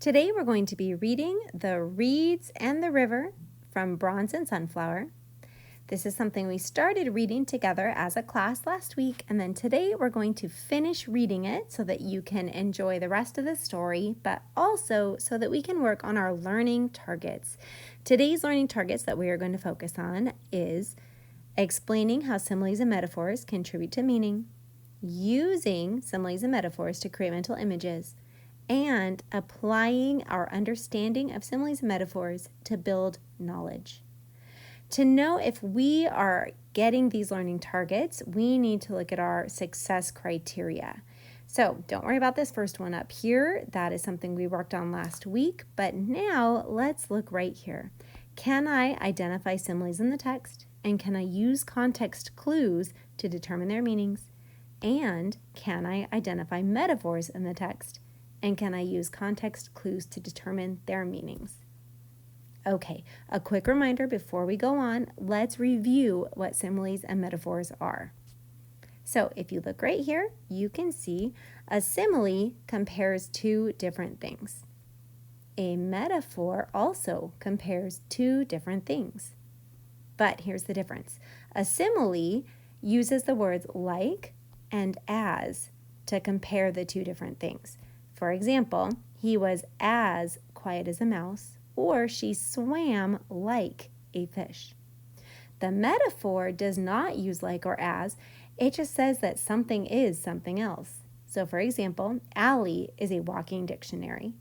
Today we're going to be reading The Reeds and the River from Bronze and Sunflower. This is something we started reading together as a class last week, and then today we're going to finish reading it so that you can enjoy the rest of the story, but also so that we can work on our learning targets. Today's learning targets that we are going to focus on is explaining how similes and metaphors contribute to meaning, using similes and metaphors to create mental images, and applying our understanding of similes and metaphors to build knowledge. To know if we are getting these learning targets, we need to look at our success criteria. So don't worry about this first one up here. That is something we worked on last week, but now let's look right here. Can I identify similes in the text? And can I use context clues to determine their meanings? And can I identify metaphors in the text? And can I use context clues to determine their meanings? Okay, a quick reminder before we go on, let's review what similes and metaphors are. So if you look right here, you can see a simile compares two different things. A metaphor also compares two different things. But here's the difference. A simile uses the words like and as to compare the two different things. For example, he was as quiet as a mouse, or she swam like a fish. The metaphor does not use like or as. It just says that something is something else. So for example, Allie is a walking dictionary.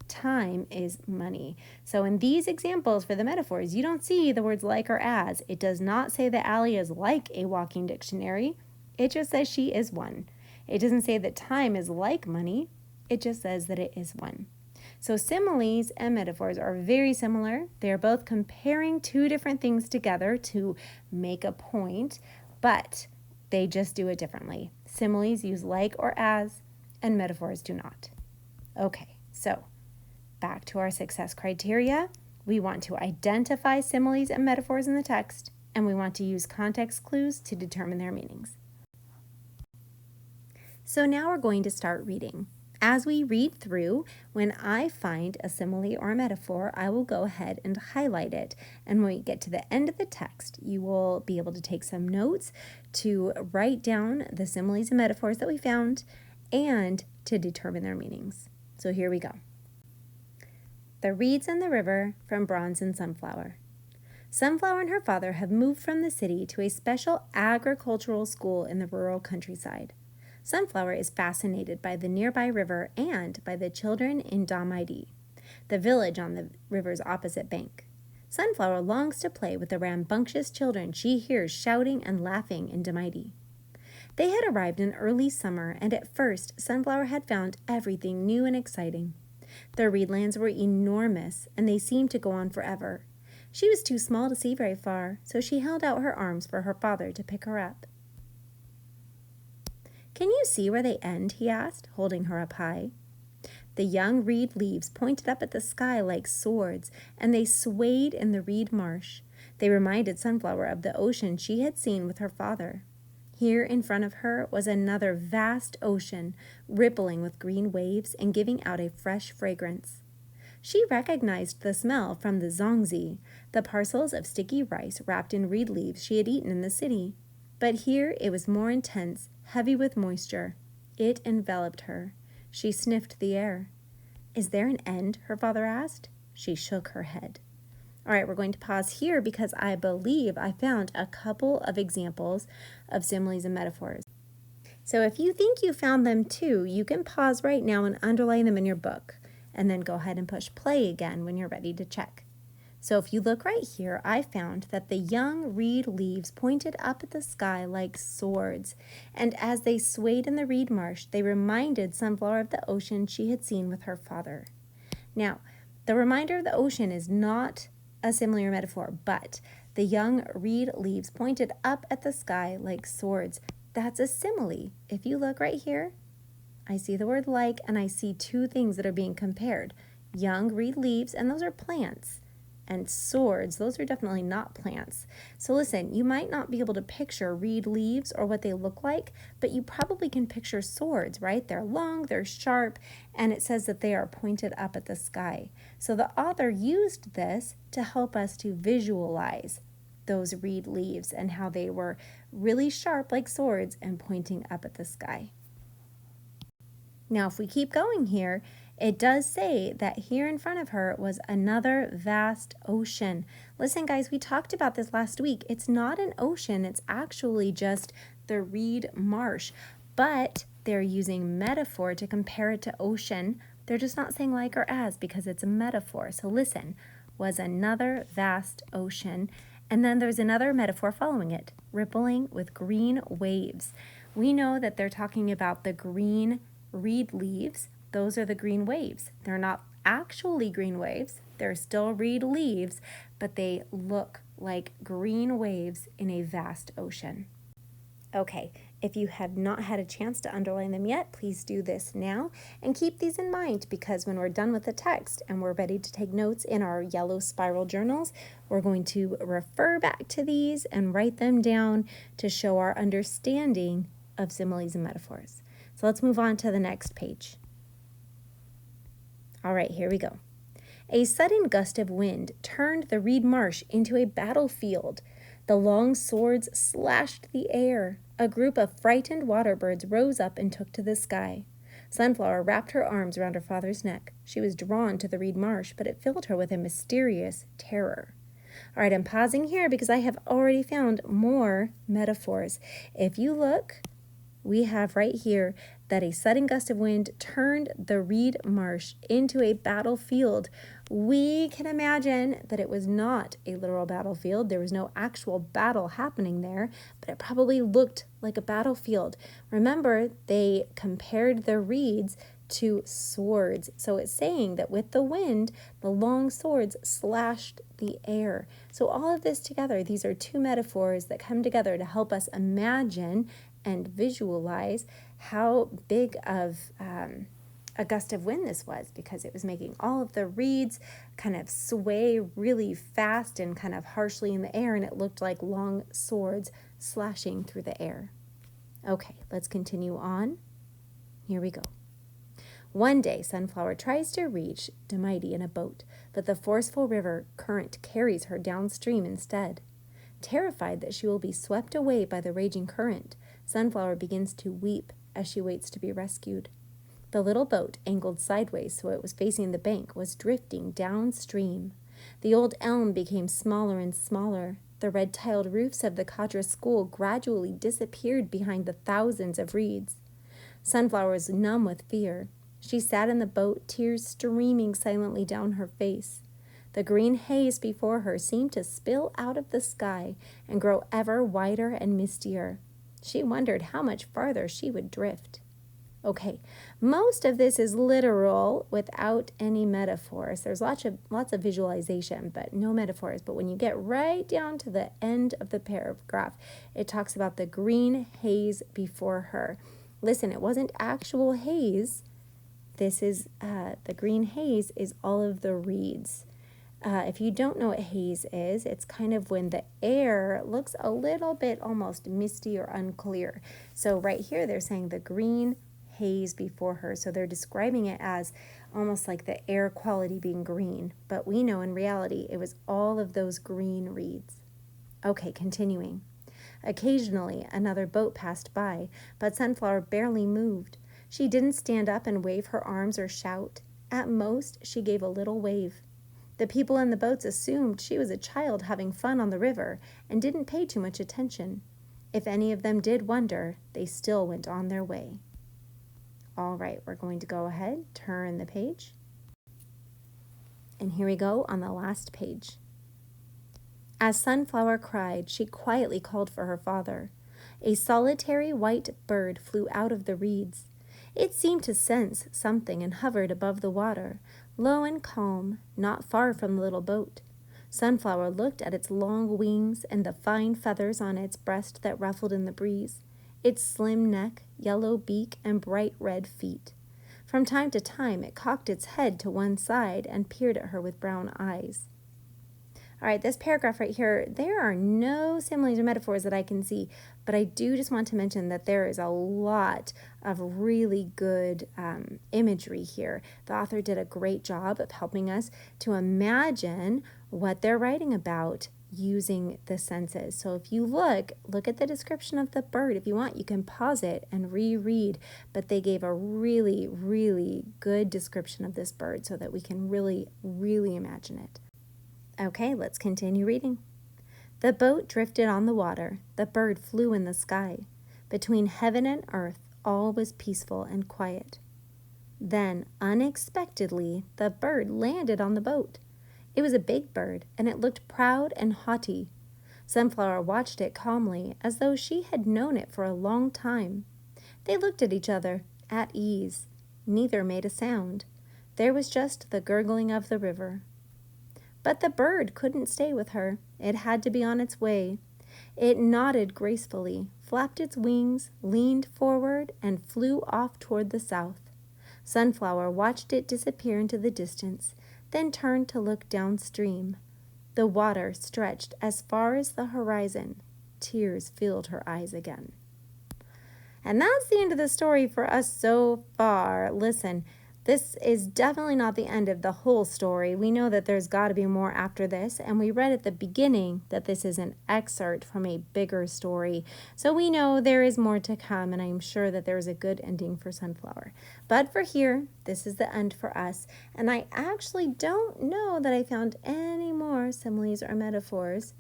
Time is money. So in these examples for the metaphors, you don't see the words like or as. It does not say that Allie is like a walking dictionary. It just says she is one. It doesn't say that time is like money. It just says that it is one. So similes and metaphors are very similar. They're both comparing two different things together to make a point, but they just do it differently. Similes use like or as, and metaphors do not. Okay, so back to our success criteria. We want to identify similes and metaphors in the text, and we want to use context clues to determine their meanings. So now we're going to start reading. As we read through, when I find a simile or a metaphor, I will go ahead and highlight it. And when we get to the end of the text, you will be able to take some notes to write down the similes and metaphors that we found and to determine their meanings. So here we go. The Reeds and the River from Bronze and Sunflower. Sunflower and her father have moved from the city to a special agricultural school in the rural countryside. Sunflower is fascinated by the nearby river and by the children in Damidi, the village on the river's opposite bank. Sunflower longs to play with the rambunctious children she hears shouting and laughing in Damidi. They had arrived in early summer, and at first Sunflower had found everything new and exciting. The reedlands were enormous, and they seemed to go on forever. She was too small to see very far, so she held out her arms for her father to pick her up. "Can you see where they end?" he asked, holding her up high. The young reed leaves pointed up at the sky like swords, and they swayed in the reed marsh. They reminded Sunflower of the ocean she had seen with her father. Here in front of her was another vast ocean, rippling with green waves and giving out a fresh fragrance. She recognized the smell from the zongzi, the parcels of sticky rice wrapped in reed leaves she had eaten in the city. But here it was more intense, heavy with moisture. It enveloped her. She sniffed the air. "Is there an end?" her father asked. She shook her head. All right, we're going to pause here because I believe I found a couple of examples of similes and metaphors. So if you think you found them too, you can pause right now and underline them in your book, and then go ahead and push play again when you're ready to check. So if you look right here, I found that the young reed leaves pointed up at the sky like swords, and as they swayed in the reed marsh, they reminded Sunflower of the ocean she had seen with her father. Now, the reminder of the ocean is not a simile or metaphor, but the young reed leaves pointed up at the sky like swords. That's a simile. If you look right here, I see the word like, and I see two things that are being compared. Young reed leaves, and those are plants. and swords, those are definitely not plants. So listen, you might not be able to picture reed leaves or what they look like, but you probably can picture swords, right? They're long, they're sharp, and it says that they are pointed up at the sky. So the author used this to help us to visualize those reed leaves and how they were really sharp like swords and pointing up at the sky. Now, if we keep going here, it does say that here in front of her was another vast ocean. Listen, guys, we talked about this last week. It's not an ocean. It's actually just the reed marsh. But they're using metaphor to compare it to ocean. They're just not saying like or as because it's a metaphor. So listen, was another vast ocean. And then there's another metaphor following it, rippling with green waves. We know that they're talking about the green reed leaves. Those are the green waves. They're not actually green waves. They're still reed leaves, but they look like green waves in a vast ocean. Okay, if you have not had a chance to underline them yet, please do this now and keep these in mind because when we're done with the text and we're ready to take notes in our yellow spiral journals, we're going to refer back to these and write them down to show our understanding of similes and metaphors. So let's move on to the next page. All right, here we go. A sudden gust of wind turned the reed marsh into a battlefield. The long swords slashed the air. A group of frightened water birds rose up and took to the sky. Sunflower wrapped her arms around her father's neck. She was drawn to the reed marsh, but it filled her with a mysterious terror. All right, I'm pausing here because I have already found more metaphors. If you look, we have right here that a sudden gust of wind turned the reed marsh into a battlefield. We can imagine that it was not a literal battlefield. There was no actual battle happening there, but it probably looked like a battlefield. Remember, they compared the reeds to swords. So it's saying that with the wind, the long swords slashed the air. So all of this together, these are two metaphors that come together to help us imagine and visualize how big of a gust of wind this was because it was making all of the reeds kind of sway really fast and kind of harshly in the air, and it looked like long swords slashing through the air. Okay, let's continue on. Here we go. One day, Sunflower tries to reach Demighty in a boat, but the forceful river current carries her downstream instead. Terrified that she will be swept away by the raging current, Sunflower begins to weep as she waits to be rescued. The little boat, angled sideways so it was facing the bank, was drifting downstream. The old elm became smaller and smaller. The red-tiled roofs of the Cadre school gradually disappeared behind the thousands of reeds. Sunflower was numb with fear. She sat in the boat, tears streaming silently down her face. The green haze before her seemed to spill out of the sky and grow ever wider and mistier. She wondered how much farther she would drift. Okay, most of this is literal without any metaphors. There's lots of visualization, but no metaphors. But when you get right down to the end of the paragraph, it talks about the green haze before her. Listen, it wasn't actual haze. This is, the green haze is all of the reeds. If you don't know what haze is, it's kind of when the air looks a little bit almost misty or unclear. So right here, they're saying the green haze before her. So they're describing it as almost like the air quality being green. But we know in reality, it was all of those green reeds. Okay, continuing. Occasionally, another boat passed by, but Sunflower barely moved. She didn't stand up and wave her arms or shout. At most, she gave a little wave. The people in the boats assumed she was a child having fun on the river and didn't pay too much attention. If any of them did wonder, they still went on their way. All right, we're going to go ahead, turn the page. And here we go on the last page. As Sunflower cried, she quietly called for her father. A solitary white bird flew out of the reeds. It seemed to sense something and hovered above the water, low and calm, not far from the little boat. Sunflower looked at its long wings and the fine feathers on its breast that ruffled in the breeze, its slim neck, yellow beak, and bright red feet. From time to time, it cocked its head to one side and peered at her with brown eyes. All right, this paragraph right here, there are no similes or metaphors that I can see, but I do just want to mention that there is a lot of really good imagery here. The author did a great job of helping us to imagine what they're writing about using the senses. So if you look at the description of the bird. If you want, you can pause it and reread, but they gave a really, really good description of this bird so that we can really, really imagine it. Okay, let's continue reading. The boat drifted on the water. The bird flew in the sky. Between heaven and earth, all was peaceful and quiet. Then, unexpectedly, the bird landed on the boat. It was a big bird, and it looked proud and haughty. Sunflower watched it calmly, as though she had known it for a long time. They looked at each other, at ease. Neither made a sound. There was just the gurgling of the river. But the bird couldn't stay with her. It had to be on its way. It nodded gracefully, flapped its wings, leaned forward, and flew off toward the south. Sunflower watched it disappear into the distance, then turned to look downstream. The water stretched as far as the horizon. Tears filled her eyes again. And that's the end of the story for us so far. Listen, this is definitely not the end of the whole story. We know that there's got to be more after this, and we read at the beginning that this is an excerpt from a bigger story. So we know there is more to come, and I'm sure that there is a good ending for Sunflower. But for here, this is the end for us, and I actually don't know that I found any more similes or metaphors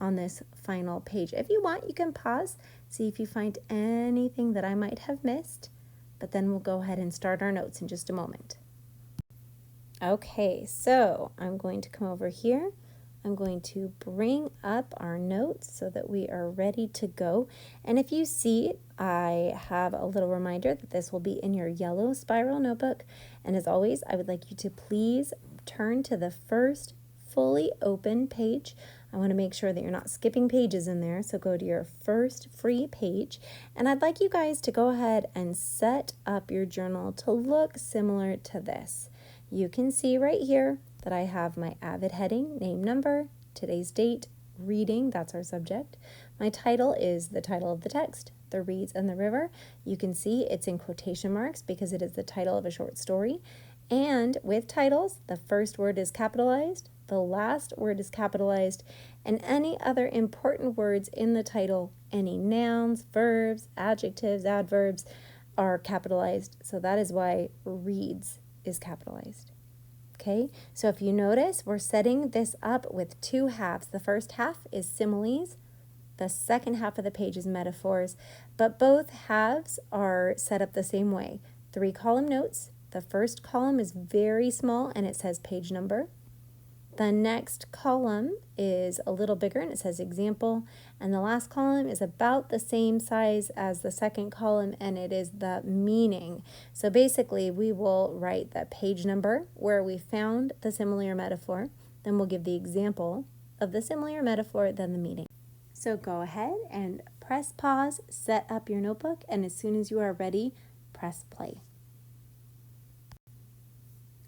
on this final page. If you want, you can pause, see if you find anything that I might have missed. But then we'll go ahead and start our notes in just a moment. Okay, so I'm going to come over here. I'm going to bring up our notes so that we are ready to go. And if you see, I have a little reminder that this will be in your yellow spiral notebook. And as always, I would like you to please turn to the first fully open page. I want to make sure that you're not skipping pages in there, so go to your first free page. And I'd like you guys to go ahead and set up your journal to look similar to this. You can see right here that I have my avid heading, name, number, today's date, reading, that's our subject. My title is the title of the text, The Reeds and the River. You can see it's in quotation marks because it is the title of a short story. And with titles, the first word is capitalized, the last word is capitalized, and any other important words in the title, any nouns, verbs, adjectives, adverbs, are capitalized. So that is why reads is capitalized. Okay, so if you notice, we're setting this up with two halves. The first half is similes. The second half of the page is metaphors, but both halves are set up the same way. 3-column notes. The first column is very small and it says page number. The next column is a little bigger and it says example. And the last column is about the same size as the second column and it is the meaning. So basically we will write the page number where we found the simile or metaphor. Then we'll give the example of the simile or metaphor, then the meaning. So go ahead and press pause, set up your notebook, and as soon as you are ready, press play.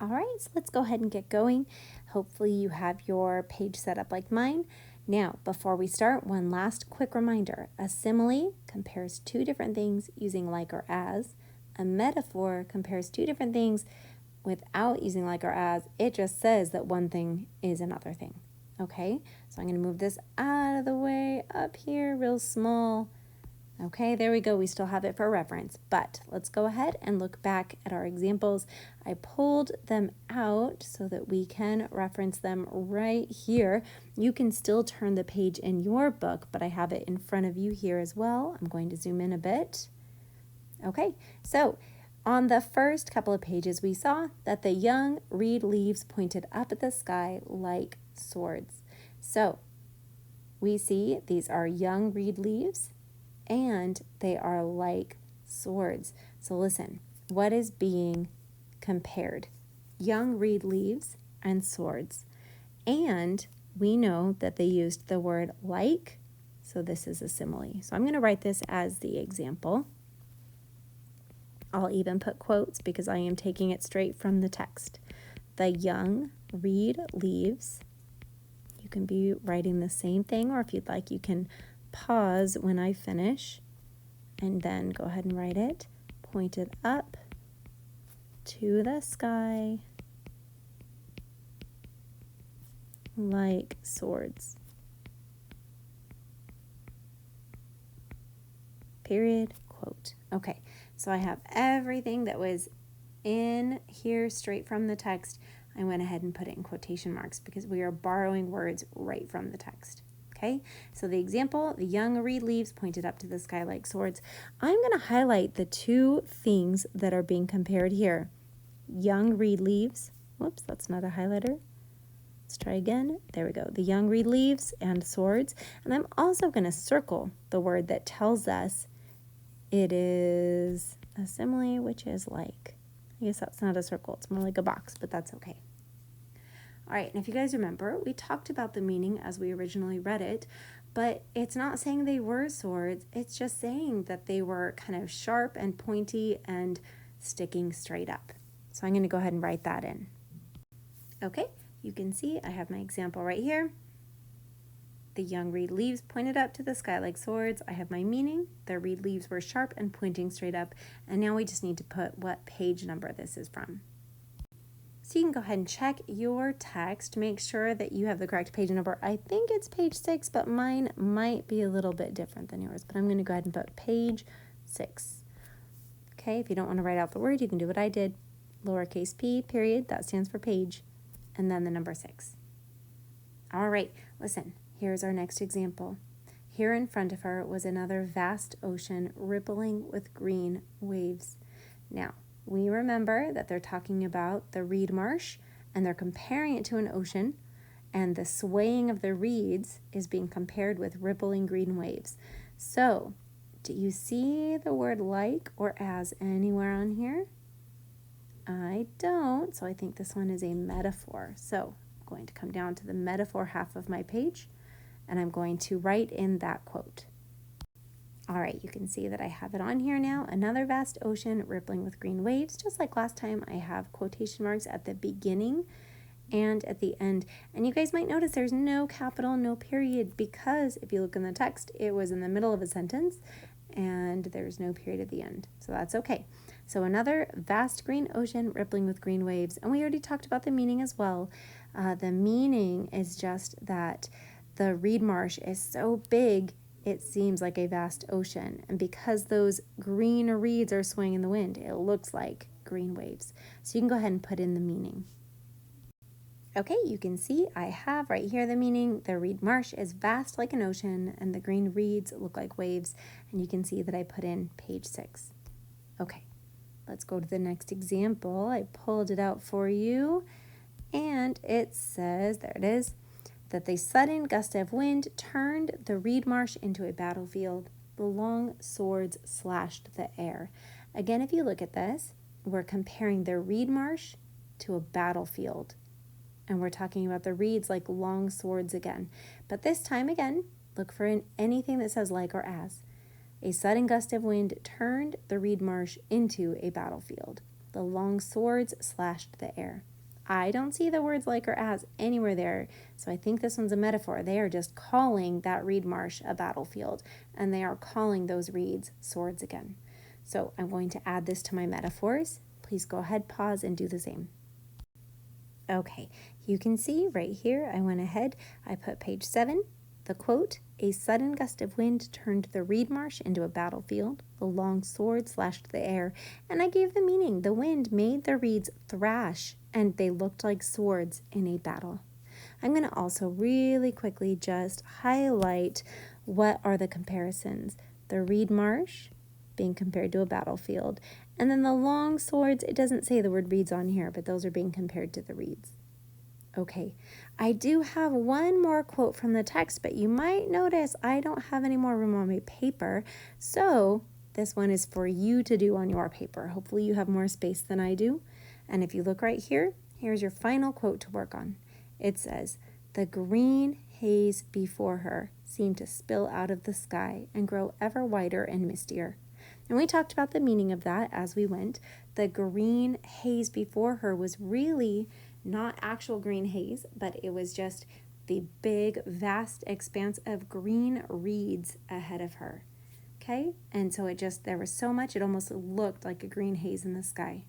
All right, so let's go ahead and get going. Hopefully you have your page set up like mine. Now, before we start, one last quick reminder. A simile compares two different things using like or as. A metaphor compares two different things without using like or as. It just says that one thing is another thing. Okay, so I'm going to move this out of the way up here real small. Okay, there we go. We still have it for reference, but let's go ahead and look back at our examples. I pulled them out so that we can reference them right here. You can still turn the page in your book, but I have it in front of you here as well. I'm going to zoom in a bit. Okay, so on the first couple of pages, we saw that the young reed leaves pointed up at the sky like swords. So we see these are young reed leaves, and they are like swords. So listen, what is being compared? Young reed leaves and swords. And we know that they used the word like, so this is a simile. So I'm going to write this as the example. I'll even put quotes because I am taking it straight from the text. The young reed leaves. you can be writing the same thing, or if you'd like, you can pause when I finish and then go ahead and write it. Pointed up to the sky like swords. Period, quote. Okay, so I have everything that was in here straight from the text. I went ahead and put it in quotation marks because we are borrowing words right from the text. Okay, so the example, the young reed leaves pointed up to the sky like swords. I'm going to highlight the two things that are being compared here. Young reed leaves. Whoops, that's not a highlighter. Let's try again. There we go. The young reed leaves and swords. And I'm also going to circle the word that tells us it is a simile, which is like. I guess that's not a circle. It's more like a box, but that's okay. All right, and if you guys remember, we talked about the meaning as we originally read it, but it's not saying they were swords. It's just saying that they were kind of sharp and pointy and sticking straight up. So I'm going to go ahead and write that in. Okay, you can see I have my example right here. The young reed leaves pointed up to the sky like swords. I have my meaning. The reed leaves were sharp and pointing straight up. And now we just need to put what page number this is from. So you can go ahead and check your text. Make sure that you have the correct page number. I think it's page 6, but mine might be a little bit different than yours. But I'm going to go ahead and put page 6. Okay, if you don't want to write out the word, you can do what I did. Lowercase p, period, that stands for page, and then the number 6. All right, listen, here's our next example. Here in front of her was another vast ocean rippling with green waves. Now, we remember that they're talking about the reed marsh, and they're comparing it to an ocean, and the swaying of the reeds is being compared with rippling green waves. So, do you see the word like or as anywhere on here? I don't, so I think this one is a metaphor. So, I'm going to come down to the metaphor half of my page, and I'm going to write in that quote. All right, you can see that I have it on here now. Another vast ocean rippling with green waves. Just like last time, I have quotation marks at the beginning and at the end. And you guys might notice there's no capital, no period, because if you look in the text, it was in the middle of a sentence and there's no period at the end. So that's okay. So another vast green ocean rippling with green waves. And we already talked about the meaning as well. The meaning is just that the reed marsh is so big, it seems like a vast ocean. And because those green reeds are swaying in the wind, it looks like green waves. So you can go ahead and put in the meaning. Okay, you can see I have right here the meaning. The reed marsh is vast like an ocean, and the green reeds look like waves. And you can see that I put in page 6. Okay, let's go to the next example. I pulled it out for you, and it says, there it is, that the sudden gust of wind turned the reed marsh into a battlefield. The long swords slashed the air. Again, if you look at this, we're comparing the reed marsh to a battlefield. And we're talking about the reeds like long swords again. But this time again, look for anything that says like or as. A sudden gust of wind turned the reed marsh into a battlefield. The long swords slashed the air. I don't see the words like or as anywhere there, so I think this one's a metaphor. They are just calling that reed marsh a battlefield, and they are calling those reeds swords again. So I'm going to add this to my metaphors. Please go ahead, pause, and do the same. Okay, you can see right here, I went ahead, I put page 7, the quote, a sudden gust of wind turned the reed marsh into a battlefield. The long sword slashed the air. And I gave the meaning. The wind made the reeds thrash, and they looked like swords in a battle. I'm going to also really quickly just highlight what are the comparisons. The reed marsh being compared to a battlefield. And then the long swords, it doesn't say the word reeds on here, but those are being compared to the reeds. Okay, I do have one more quote from the text, but you might notice I don't have any more room on my paper, so this one is for you to do on your paper. Hopefully you have more space than I do. And if you look right here, here's your final quote to work on. It says, the green haze before her seemed to spill out of the sky and grow ever wider and mistier. And we talked about the meaning of that as we went. The green haze before her was really not actual green haze, but it was just the big, vast expanse of green reeds ahead of her. Okay, and so there was so much, it almost looked like a green haze in the sky.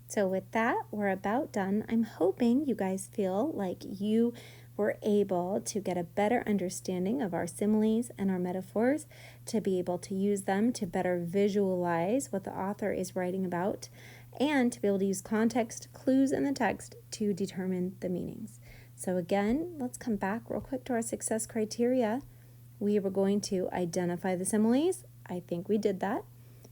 So with that, we're about done. I'm hoping you guys feel like you were able to get a better understanding of our similes and our metaphors, to be able to use them to better visualize what the author is writing about, and to be able to use context clues in the text to determine the meanings. So again, let's come back real quick to our success criteria. We were going to identify the similes. I think we did that.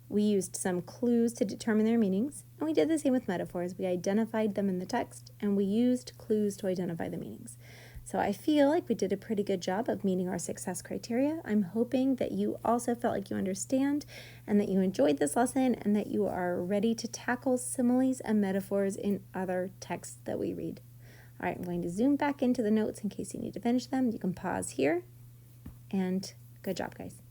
We used some clues to determine their meanings, and we did the same with metaphors. We identified them in the text, and we used clues to identify the meanings. So I feel like we did a pretty good job of meeting our success criteria. I'm hoping that you also felt like you understand and that you enjoyed this lesson and that you are ready to tackle similes and metaphors in other texts that we read. All right, I'm going to zoom back into the notes in case you need to finish them. You can pause here, and good job, guys.